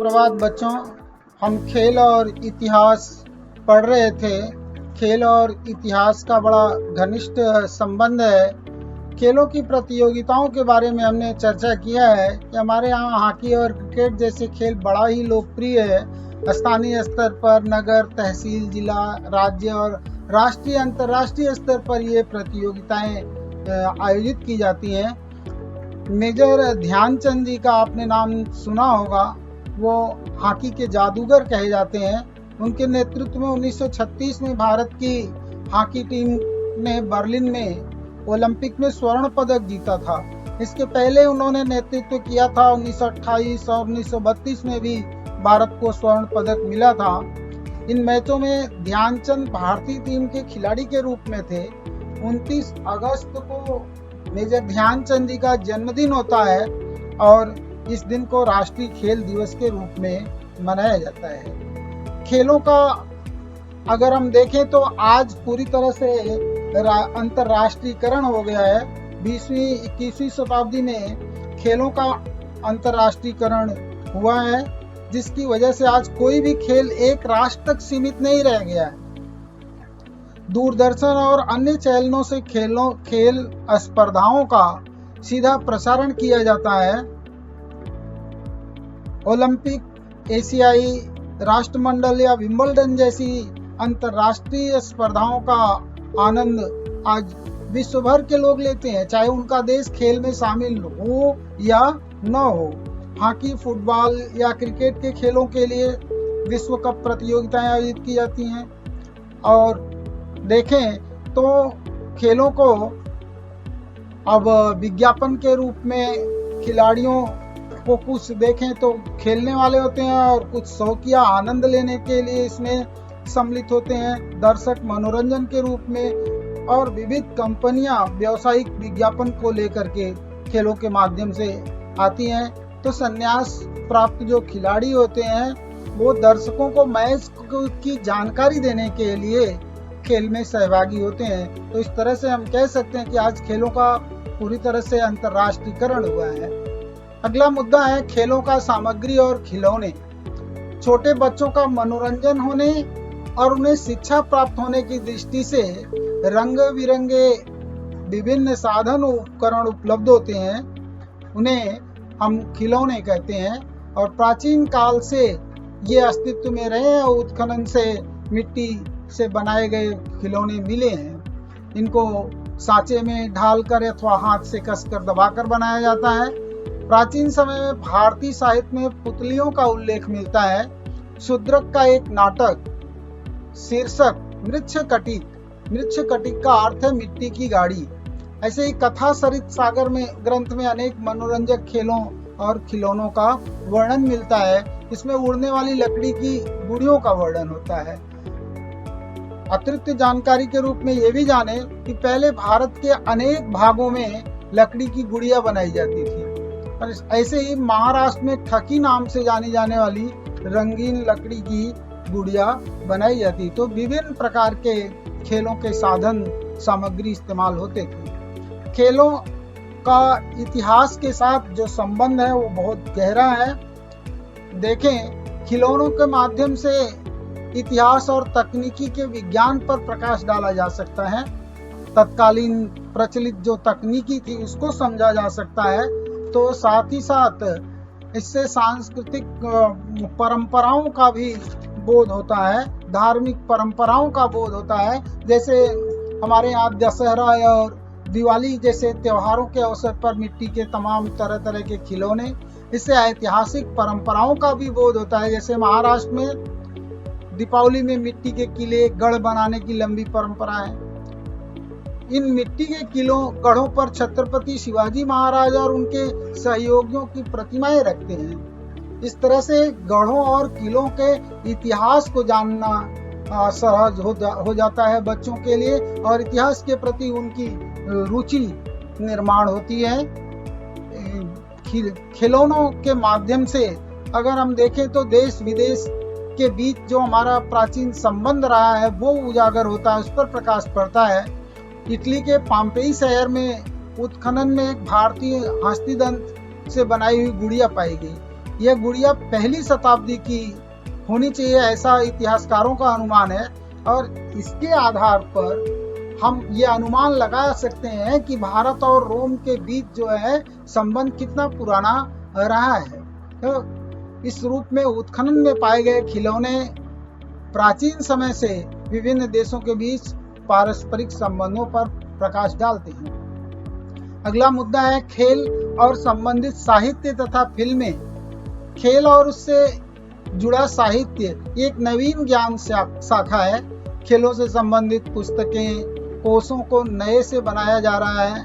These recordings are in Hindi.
सुप्रभात बच्चों। हम खेल और इतिहास पढ़ रहे थे। खेल और इतिहास का बड़ा घनिष्ठ संबंध है। खेलों की प्रतियोगिताओं के बारे में हमने चर्चा किया है कि हमारे यहाँ हॉकी और क्रिकेट जैसे खेल बड़ा ही लोकप्रिय है। स्थानीय स्तर पर नगर, तहसील, जिला, राज्य और राष्ट्रीय अंतर्राष्ट्रीय स्तर पर ये प्रतियोगिताएं आयोजित की जाती हैं। मेजर ध्यानचंद जी का आपने नाम सुना होगा। वो हॉकी के जादूगर कहे जाते हैं। उनके नेतृत्व में 1936 में भारत की हॉकी टीम ने बर्लिन में ओलंपिक में स्वर्ण पदक जीता था। इसके पहले उन्होंने नेतृत्व किया था 1928 और 1932 में भी भारत को स्वर्ण पदक मिला था। इन मैचों में ध्यानचंद भारतीय टीम के खिलाड़ी के रूप में थे। 29 अगस्त को मेजर ध्यानचंद जी का जन्मदिन होता है और इस दिन को राष्ट्रीय खेल दिवस के रूप में मनाया जाता है। खेलों का अगर हम देखें तो आज पूरी तरह से अंतर्राष्ट्रीयकरण हो गया है। 20वीं-21वीं शताब्दी में खेलों का अंतर्राष्ट्रीयकरण हुआ है, जिसकी वजह से आज कोई भी खेल एक राष्ट्र तक सीमित नहीं रह गया है। दूरदर्शन और अन्य चैनलों से खेल स्पर्धाओं का सीधा प्रसारण किया जाता है। ओलंपिक, एशियाई राष्ट्रमंडल या विंबलडन जैसी अंतर्राष्ट्रीय स्पर्धाओं का आनंद आज विश्व भर के लोग लेते हैं, चाहे उनका देश खेल में शामिल हो या न हो। हॉकी, फुटबॉल या क्रिकेट के खेलों के लिए विश्व कप प्रतियोगिताएं आयोजित की जाती हैं। और देखें तो खेलों को अब विज्ञापन के रूप में खिलाड़ियों को कुछ देखें तो खेलने वाले होते हैं और कुछ शौकिया आनंद लेने के लिए इसमें सम्मिलित होते हैं। दर्शक मनोरंजन के रूप में और विविध कंपनियां व्यावसायिक विज्ञापन को लेकर के खेलों के माध्यम से आती हैं। तो संन्यास प्राप्त जो खिलाड़ी होते हैं वो दर्शकों को मैच की जानकारी देने के लिए खेल में सहभागी होते हैं। तो इस तरह से हम कह सकते हैं कि आज खेलों का पूरी तरह से अंतर्राष्ट्रीयकरण हुआ है। अगला मुद्दा है खेलों का सामग्री और खिलौने। छोटे बच्चों का मनोरंजन होने और उन्हें शिक्षा प्राप्त होने की दृष्टि से रंग बिरंगे विभिन्न साधन उपकरण उपलब्ध होते हैं, उन्हें हम खिलौने कहते हैं। और प्राचीन काल से ये अस्तित्व में रहे हैं। उत्खनन से मिट्टी से बनाए गए खिलौने मिले हैं। इनको सांचे में ढालकर अथवा हाथ से कसकर दबाकर बनाया जाता है। प्राचीन समय में भारतीय साहित्य में पुतलियों का उल्लेख मिलता है। शूद्रक का एक नाटक शीर्षक मृच्छकटिक का अर्थ है मिट्टी की गाड़ी। ऐसे ही कथा सरित सागर में ग्रंथ में अनेक मनोरंजक खेलों और खिलौनों का वर्णन मिलता है। इसमें उड़ने वाली लकड़ी की गुड़ियों का वर्णन होता है। अतिरिक्त जानकारी के रूप में ये भी जाने कि पहले भारत के अनेक भागों में लकड़ी की गुड़िया बनाई जाती थी। और ऐसे ही महाराष्ट्र में ठकी नाम से जानी जाने वाली रंगीन लकड़ी की गुड़िया बनाई जाती। तो विभिन्न प्रकार के खेलों के साधन सामग्री इस्तेमाल होते थे। खेलों का इतिहास के साथ जो संबंध है वो बहुत गहरा है। देखें, खिलौनों के माध्यम से इतिहास और तकनीकी के विज्ञान पर प्रकाश डाला जा सकता है। तत्कालीन प्रचलित जो तकनीकी थी उसको समझा जा सकता है। तो साथ ही साथ इससे सांस्कृतिक परंपराओं का भी बोध होता है, धार्मिक परंपराओं का बोध होता है। जैसे हमारे यहाँ दशहरा और दिवाली जैसे त्योहारों के अवसर पर मिट्टी के तमाम तरह तरह के खिलौने, इससे ऐतिहासिक परंपराओं का भी बोध होता है। जैसे महाराष्ट्र में दीपावली में मिट्टी के किले गढ़ बनाने की लंबी परंपरा है। इन मिट्टी के गढ़ों पर छत्रपति शिवाजी महाराज और उनके सहयोगियों की प्रतिमाएं रखते हैं। इस तरह से गढ़ों और किलों के इतिहास को जानना सहज हो जाता है बच्चों के लिए और इतिहास के प्रति उनकी रुचि निर्माण होती है। खिलौनों के माध्यम से अगर हम देखें तो देश विदेश के बीच जो हमारा प्राचीन संबंध रहा है वो उजागर होता है, उस पर प्रकाश पड़ता है। इटली के पाम्पेई शहर में उत्खनन में एक भारतीय हस्तिदंत से बनाई हुई गुड़िया पाई गई। यह गुड़िया पहली शताब्दी की होनी चाहिए, ऐसा इतिहासकारों का अनुमान है। और इसके आधार पर हम ये अनुमान लगा सकते हैं कि भारत और रोम के बीच जो है संबंध कितना पुराना रहा है। तो इस रूप में उत्खनन में पाए गए खिलौने प्राचीन समय से विभिन्न देशों के बीच पारस्परिक संबंधों पर प्रकाश डालते हैं। अगला मुद्दा है खेल और संबंधित साहित्य तथा फिल्में। खेल और उससे जुड़ा साहित्य एक नवीन ज्ञान शाखा है। खेलों से संबंधित पुस्तकें, कोषों को नए से बनाया जा रहा है।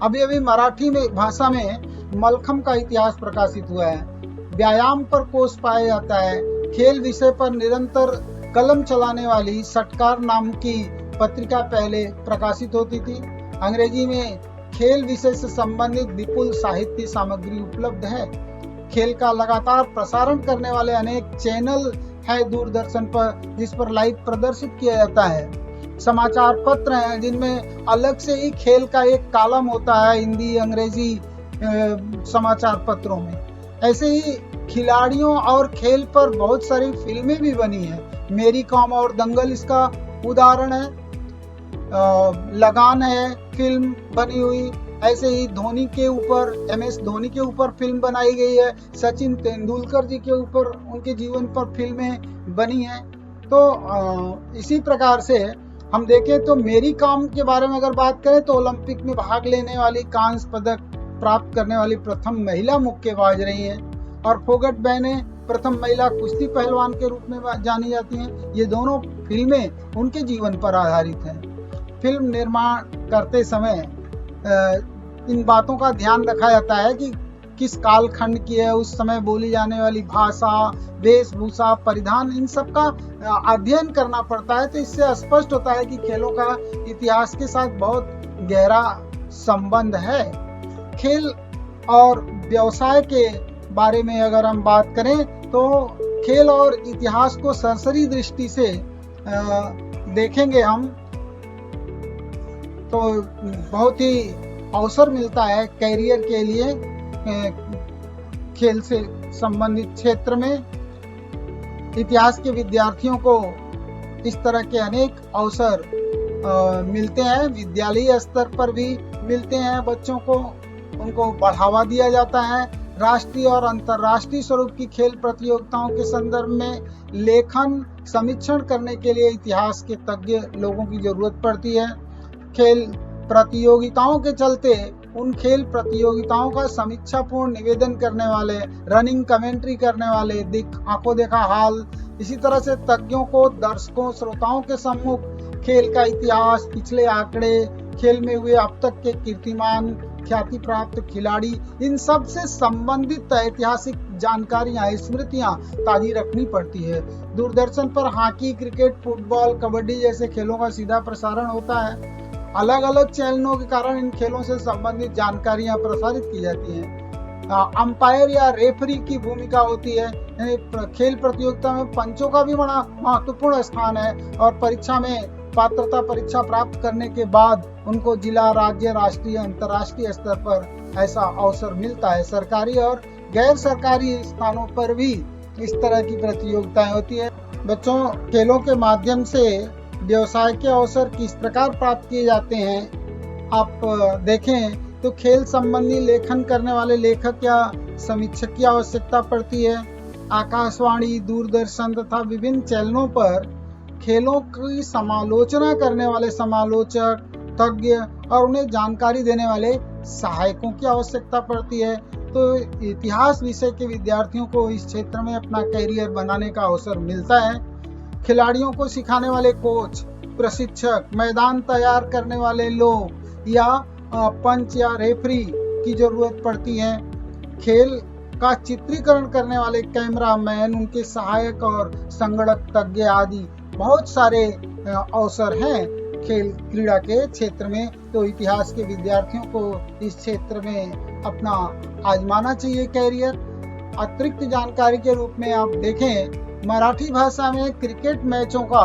अभी अभी मराठी में भाषा में मलखम का इतिहास प्रकाशित हुआ है। व्यायाम पर कोष पाया जाता है। खेल विषय पर निरंतर कलम चलाने वाली षटकार नाम की पत्रिका पहले प्रकाशित होती थी। अंग्रेजी में खेल विषय से संबंधित विपुल साहित्य सामग्री उपलब्ध है। खेल का लगातार प्रसारण करने वाले अनेक चैनल है दूरदर्शन पर, जिस पर लाइव प्रदर्शित किया जाता है। समाचार पत्र हैं जिनमें अलग से ही खेल का एक कॉलम होता है हिंदी अंग्रेजी समाचार पत्रों में। ऐसे ही खिलाड़ियों और खेल पर बहुत सारी फिल्में भी बनी हैं। मेरी कॉम और दंगल इसका उदाहरण है। लगान है फिल्म बनी हुई। ऐसे ही धोनी के ऊपर, MS धोनी के ऊपर फिल्म बनाई गई है। सचिन तेंदुलकर जी के ऊपर, उनके जीवन पर फिल्में बनी हैं। तो इसी प्रकार से हम देखें तो मेरी कॉम के बारे में अगर बात करें तो ओलंपिक में भाग लेने वाली, कांस्य पदक प्राप्त करने वाली प्रथम महिला मुक्केबाज रही हैं। और फोगट बहने प्रथम महिला कुश्ती पहलवान के रूप में जानी जाती हैं। ये दोनों फिल्में उनके जीवन पर आधारित हैं। फिल्म निर्माण करते समय इन बातों का ध्यान रखा जाता है कि किस कालखंड की है, उस समय बोली जाने वाली भाषा, वेशभूषा, परिधान, इन सब का अध्ययन करना पड़ता है। तो इससे स्पष्ट होता है कि खेलों का इतिहास के साथ बहुत गहरा संबंध है। खेल और व्यवसाय के बारे में अगर हम बात करें तो खेल और इतिहास को सरसरी दृष्टि से देखेंगे हम तो बहुत ही अवसर मिलता है कैरियर के लिए। खेल से संबंधित क्षेत्र में इतिहास के विद्यार्थियों को इस तरह के अनेक अवसर मिलते हैं। विद्यालयी स्तर पर भी मिलते हैं बच्चों को, उनको बढ़ावा दिया जाता है। राष्ट्रीय और अंतर्राष्ट्रीय स्वरूप की खेल प्रतियोगिताओं के संदर्भ में लेखन समीक्षण करने के लिए इतिहास के तज्ञ लोगों की जरूरत पड़ती है। खेल प्रतियोगिताओं के चलते उन खेल प्रतियोगिताओं का समीक्षापूर्ण निवेदन करने वाले, रनिंग कमेंट्री करने वाले, आंखों देखा हाल, इसी तरह से तज्ञों को दर्शकों श्रोताओं के सम्मुख खेल का इतिहास, पिछले आंकड़े, खेल में हुए अब तक के कीर्तिमान, ख्याति प्राप्त खिलाड़ी, इन सब से संबंधित ऐतिहासिक जानकारियां, स्मृतियां ताजी रखनी पड़ती है। दूरदर्शन पर हॉकी, क्रिकेट, फुटबॉल, कबड्डी जैसे खेलों का सीधा प्रसारण होता है। अलग अलग चैनलों के कारण इन खेलों से संबंधित जानकारियां प्रसारित की जाती हैं। अंपायर या रेफरी की भूमिका होती है। खेल प्रतियोगिता में पंचों का भी बड़ा महत्वपूर्ण स्थान है और परीक्षा में पात्रता परीक्षा प्राप्त करने के बाद उनको जिला, राज्य, राष्ट्रीय, अंतर्राष्ट्रीय स्तर पर ऐसा अवसर मिलता है। सरकारी और गैर सरकारी स्थानों पर भी इस तरह की प्रतियोगिताएं होती है। बच्चों, खेलों के माध्यम से व्यवसाय के अवसर किस प्रकार प्राप्त किए जाते हैं, आप देखें तो खेल संबंधी लेखन करने वाले लेखक या समीक्षक की आवश्यकता पड़ती है। आकाशवाणी, दूरदर्शन तथा विभिन्न चैनलों पर खेलों की समालोचना करने वाले समालोचक, तज्ञ और उन्हें जानकारी देने वाले सहायकों की आवश्यकता पड़ती है। तो इतिहास विषय के विद्यार्थियों को इस क्षेत्र में अपना कैरियर बनाने का अवसर मिलता है। खिलाड़ियों को सिखाने वाले कोच, प्रशिक्षक, मैदान तैयार करने वाले लोग या पंच या रेफरी की जरूरत पड़ती है। खेल का चित्रीकरण करने वाले कैमरामैन, उनके सहायक और संगणक तज्ञ आदि बहुत सारे अवसर हैं खेल क्रीड़ा के क्षेत्र में। तो इतिहास के विद्यार्थियों को इस क्षेत्र में अपना आजमाना चाहिए कैरियर। अतिरिक्त जानकारी के रूप में आप देखें, मराठी भाषा में क्रिकेट मैचों का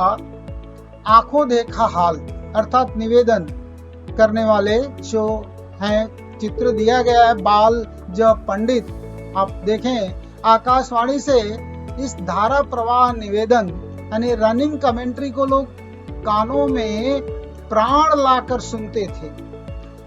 आंखों देखा हाल अर्थात निवेदन करने वाले जो हैं, चित्र दिया गया है बाल जब पंडित। आप देखें आकाशवाणी से इस धारा प्रवाह निवेदन यानी रनिंग कमेंट्री को लोग कानों में प्राण लाकर सुनते थे।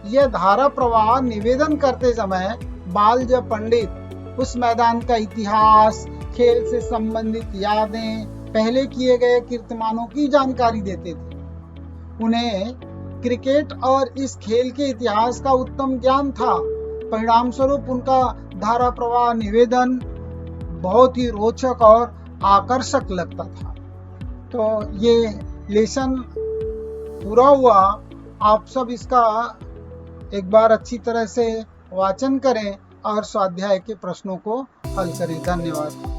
यह धारा प्रवाह निवेदन करते समय बालज पंडित उस मैदान का इतिहास, खेल से संबंधित यादें, पहले किए गए कीर्तिमानों की जानकारी देते थे। उन्हें क्रिकेट और इस खेल के इतिहास का उत्तम ज्ञान था। परिणाम स्वरूप उनका धारा प्रवाह निवेदन बहुत ही रोचक और आकर्षक लगता था। तो ये लेसन पूरा हुआ। आप सब इसका एक बार अच्छी तरह से वाचन करें और स्वाध्याय के प्रश्नों को हल करें। धन्यवाद।